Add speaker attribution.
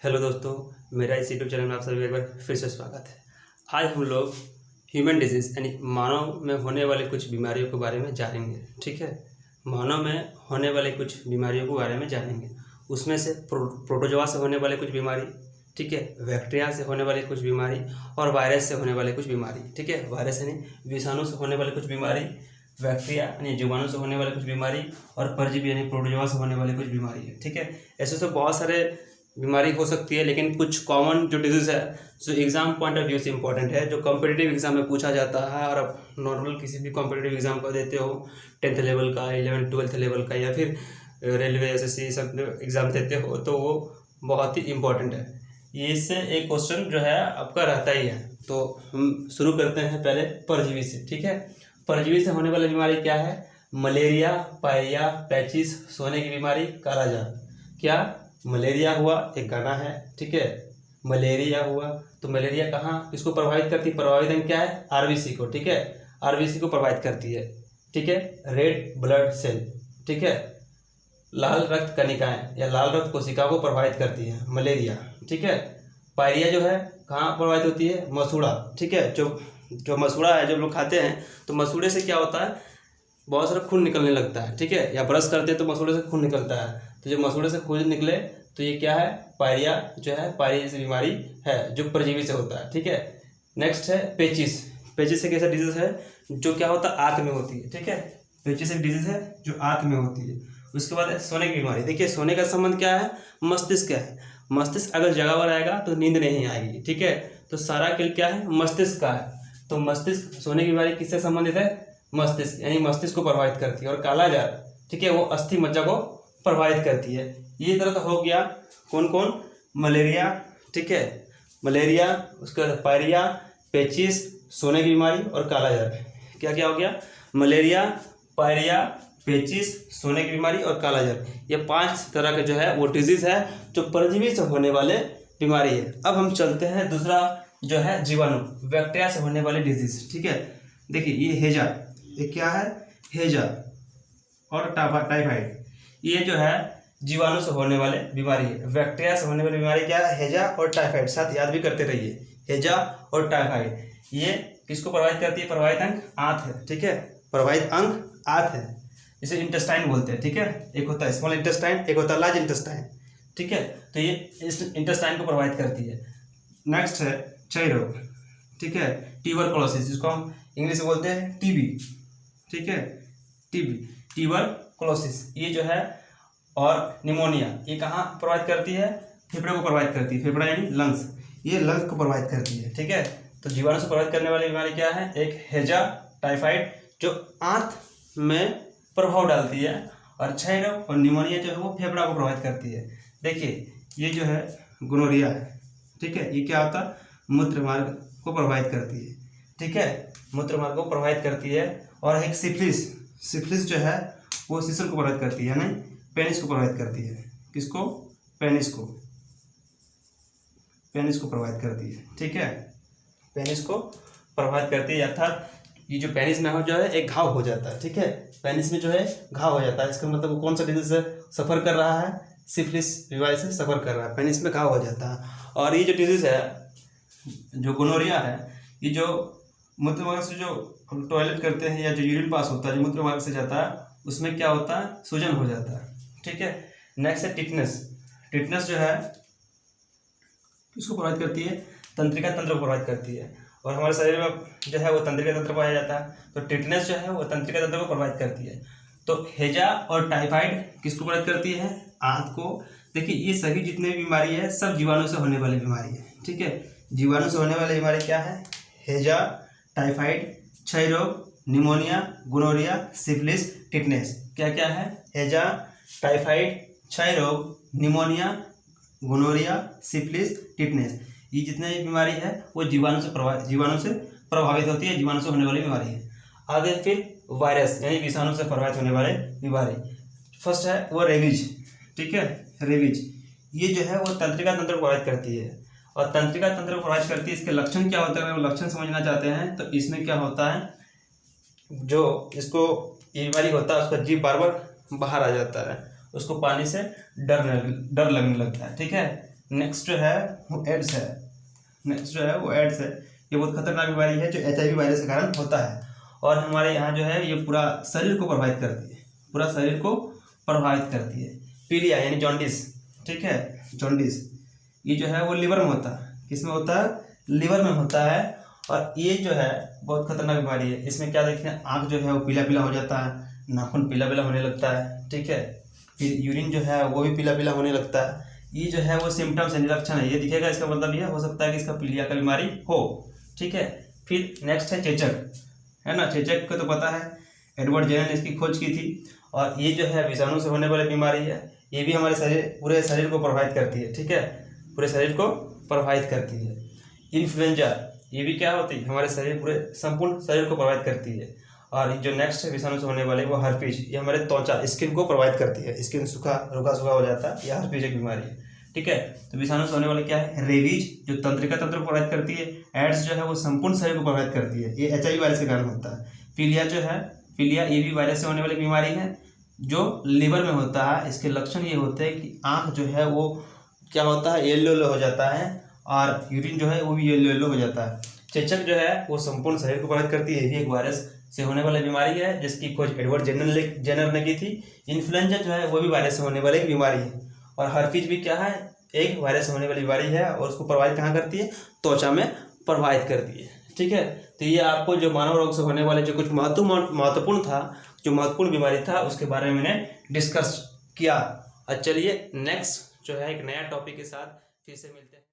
Speaker 1: Hello दोस्तों, मेरा इस यूट्यूब चैनल में आप सभी एक बार फिर से स्वागत है। आज हम लोग ह्यूमन डिजीज़ यानी मानव में होने वाले कुछ बीमारियों के बारे में जानेंगे। ठीक है, मानव में होने वाले कुछ बीमारियों के बारे में जानेंगे। उसमें से प्रोटोजोआ से होने वाले कुछ बीमारी, ठीक है, बैक्टीरिया से होने वाली कुछ बीमारी और वायरस से होने वाले कुछ बीमारी। ठीक है, वायरस यानी विषाणु से होने वाले कुछ बीमारी, बैक्टीरिया यानी जीवाणु से होने वाले कुछ बीमारी और परजीवी यानी प्रोटोजोआ से होने वाले कुछ बीमारी है। ठीक है, ऐसे तो बहुत सारे बीमारी हो सकती है, लेकिन कुछ कॉमन जो डिजीज़ है जो एग्ज़ाम पॉइंट ऑफ व्यू से इंपॉर्टेंट है, जो कॉम्पिटिटिव एग्जाम में पूछा जाता है और आप नॉर्मल किसी भी कॉम्पिटिटिव एग्जाम का देते हो, 10th लेवल का, 11th 12th लेवल का या फिर रेलवे एसएससी सब एग्ज़ाम देते हो, तो वो बहुत ही इम्पोर्टेंट है। ये इससे एक क्वेश्चन जो है आपका रहता ही है। तो हम शुरू करते हैं पहले परजीवी से। ठीक है, परजीवी से होने वाली बीमारी क्या है? मलेरिया, पायरिया, पैचिस, सोने की बीमारी, कालाजार। क्या मलेरिया हुआ, एक गाना है। ठीक है, मलेरिया हुआ तो मलेरिया कहाँ किसको प्रभावित करती है? प्रभावित अंग क्या है? आरबीसी को। ठीक है, आरबीसी को प्रभावित करती है। ठीक है, रेड ब्लड सेल। ठीक है, लाल रक्त कणिकाएं या लाल रक्त कोशिका को प्रभावित करती है मलेरिया। ठीक है, पायरिया जो है कहाँ प्रभावित होती है? मसूड़ा। ठीक है, जो मसूड़ा है, जब लोग खाते हैं तो मसूड़े से क्या होता है? बहुत सारा खून निकलने लगता है। ठीक है, या ब्रश करते हैं तो मसूड़े से खून निकलता है। तो जब मसूड़े से खून निकले तो ये क्या है? पायरिया जो है, पायरिया जैसी बीमारी है जो परजीवी से होता है। ठीक है, नेक्स्ट है पेचिस। पेचिस एक ऐसा डिजीज है जो क्या होता है? आंत में होती है। ठीक है, पेचिस एक डिजीज है जो आंत में होती है। उसके बाद है सोने की बीमारी। देखिए, सोने का संबंध क्या है? मस्तिष्क का है। मस्तिष्क अगर जगह पर आएगा तो नींद नहीं आएगी। ठीक है, तो सारा खेल क्या है? मस्तिष्क का है। तो मस्तिष्क, सोने की बीमारी किससे संबंधित है? मस्तिष्क, यानी मस्तिष्क को प्रभावित करती है। और कालाजार, ठीक है, वो अस्थि मज्जा को प्रभावित करती है। ये तरह तो हो गया कौन कौन? मलेरिया, ठीक है, मलेरिया, उसके बाद पायरिया, पेचिस, सोने की बीमारी और कालाजार। क्या क्या हो गया? मलेरिया, पायरिया, पेचिस, सोने की बीमारी और कालाजार। ये 5 तरह के जो है वो डिजीज है जो परजीवी से होने वाले बीमारी है। अब हम चलते हैं दूसरा जो है जीवाणु, बैक्टीरिया से होने वाले डिजीज। ठीक है, देखिए ये हेजा, ये क्या है? हेजा और टाइफाइड, ये जो है जीवाणु से होने वाले बीमारी है। बैक्टीरिया से होने वाली बीमारी क्या है? हेजा और टाइफाइड। साथ याद भी करते रहिए, हेजा और टाइफाइड। ये किसको प्रभावित करती है? प्रभावित अंग आंत है। ठीक है, प्रभावित अंग आंत है, इसे इंटेस्टाइन बोलते हैं। ठीक है, एक होता है स्मॉल इंटेस्टाइन, एक होता है लार्ज इंटेस्टाइन। ठीक है, तो ये इस इंटेस्टाइन को प्रभावित करती है। नेक्स्ट है क्षय रोग। ठीक है, ट्यूबरकुलोसिस, जिसको हम इंग्लिश में बोलते हैं टीबी। ठीक है, टीबी, ट्यूबरकुलोसिस, ये जो है, और निमोनिया, ये कहाँ प्रभावित करती है? फेफड़े को प्रभावित करती है। फेफड़ा यानी लंग्स, ये लंग्स को प्रभावित करती है। ठीक है, तो जीवाणु से प्रभावित करने वाली बीमारी क्या है? एक हेजा, टाइफाइड जो आंत में प्रभाव डालती है, और क्षय रोग और निमोनिया जो है वो फेफड़ा को प्रभावित करती है। देखिए, ये जो है गोनोरिया है। ठीक है, ये क्या होता है? मूत्र मार्ग को प्रभावित करती है। ठीक है, मूत्र मार्ग को प्रभावित करती है। और एक सिफिलिस, सिफिलिस जो है वो शिशु को प्रभावित करती है, नहीं पेनिस को प्रभावित करती है। किसको? पेनिस को, पेनिस को प्रभावित करती है। ठीक है, पेनिस को प्रभावित करती है, अर्थात ये जो पेनिस में हो जो है एक घाव हो जाता है। ठीक है, पेनिस में जो है घाव हो जाता है, इसका मतलब वो कौन सा डिजीज से सफ़र कर रहा है? सिफिलिस बीमारी से सफ़र कर रहा है, पेनिस में घाव हो जाता है। और ये जो डिजीज है, जो गोनोरिया है, ये जो मूत्र मार्ग से जो हम टॉयलेट करते हैं या जो यूरिन पास होता है, जो मूत्र मार्ग से जाता है, उसमें क्या होता है? सूजन हो जाता है। ठीक है, नेक्स्ट है टिटनेस। टिटनेस जो है किसको प्रभावित करती है? तंत्रिका तंत्र को प्रभावित करती है, और हमारे शरीर में जो है वो तंत्रिका तंत्र पाया जाता है। तो टिटनेस जो है वो तंत्रिका तंत्र को प्रभावित करती है। तो हेजा और टाइफाइड किसको प्रभावित करती है? आंत को। देखिए, ये सभी जितने भी बीमारी है सब जीवाणु से होने वाली बीमारी है। ठीक है, जीवाणु से होने वाली बीमारी क्या है? हेजा, टाइफाइड, क्षय रोग, निमोनिया, गोनोरिया, सिफिलिस, टिटनेस। क्या क्या है? हेजा, टाइफाइड, क्षय रोग, निमोनिया, गोनोरिया, सिफिलिस, टिटनेस। ये जितने भी बीमारी है वो जीवाणु से प्रभावित होती है, जीवाणु से होने वाली बीमारी है। आगे फिर वायरस यानी विषाणु से प्रभावित होने वाले बीमारी। फर्स्ट है वो रेबीज। ठीक है, रेबीज, ये जो है वो तंत्रिका तंत्र को प्रभावित करती है, और तंत्रिका तंत्र को प्रभावित करती है। इसके लक्षण क्या होते हैं? अगर वो लक्षण समझना चाहते हैं तो इसमें क्या होता है, जो इसको ये बीमारी होता है उसका जीभ बार बार बाहर आ जाता है, उसको पानी से डर लगने लगता है। ठीक है,
Speaker 2: नेक्स्ट जो है वो एड्स है। नेक्स्ट जो है वो एड्स है। ये बहुत खतरनाक बीमारी है जो HIV वायरस के कारण होता है, और हमारे यहाँ जो है ये पूरा शरीर को प्रभावित करती है, पूरा शरीर को प्रभावित करती है। पीलिया यानी जॉन्डिस, ठीक है, जॉन्डिस ये जो है वो लिवर में होता है। किस में होता है? लिवर में होता है। और ये जो है बहुत खतरनाक बीमारी है। इसमें क्या देखते हैं, आँख जो है वो पीला पीला हो जाता है, नाखून पीला पीला होने लगता है, ठीक है, फिर यूरिन जो है वो भी पीला पीला होने लगता है। ये जो है वो सिम्टम्स है, निलक्षण है, ये दिखेगा। इसका मतलब ये हो सकता है कि इसका पीलिया का बीमारी हो, ठीक है। फिर नेक्स्ट है चेचक, है ना। चेचक को तो पता है, एडवर्ड जेनर ने इसकी खोज की थी। और ये जो है विषाणु से होने वाली बीमारी है। ये भी हमारे पूरे शरीर को प्रभावित करती है, ठीक है, पूरे शरीर को प्रभावित करती है। इन्फ्लुएंजा, ये भी क्या होती है, हमारे पूरे संपूर्ण शरीर को प्रभावित करती है। और जो नेक्स्ट विषाणु से होने वाले वो हर्पीज, ये हमारे त्वचा स्किन को प्रभावित करती है। स्किन रूखा सूखा हो जाता है, यह हर्पीज एक बीमारी है, ठीक है। तो विषाणु से होने वाले क्या है, रेबीज जो तंत्रिका तंत्र को प्रभावित करती है। एड्स जो है वो संपूर्ण शरीर को प्रभावित करती है, ये HIV वायरस के कारण होता है। पीलिया जो है, पीलिया ये भी वायरस से होने वाली बीमारी है जो लिवर में होता है। इसके लक्षण ये होते हैं कि आँख जो है वो क्या होता है, येलो येलो हो जाता है, और यूरिन जो है वो भी येलो येलो हो जाता है। चेचक जो है वो संपूर्ण शरीर को प्रभावित करती है, ये भी एक वायरस से होने वाली बीमारी है जिसकी खोज एडवर्ड जेनर ने की थी। इन्फ्लुएंजा जो है वो भी वायरस से होने वाली एक बीमारी है। और हर्पीज भी क्या है, एक वायरस से होने वाली बीमारी है, और उसको प्रभावित कहाँ करती है, त्वचा में प्रभावित करती है, ठीक है। तो ये आपको जो मानव रोग से होने वाले जो कुछ महत्वपूर्ण था, जो महत्वपूर्ण बीमारी था, उसके बारे में मैंने डिस्कस किया। चलिए नेक्स्ट जो है एक नया टॉपिक के साथ फिर से मिलते हैं।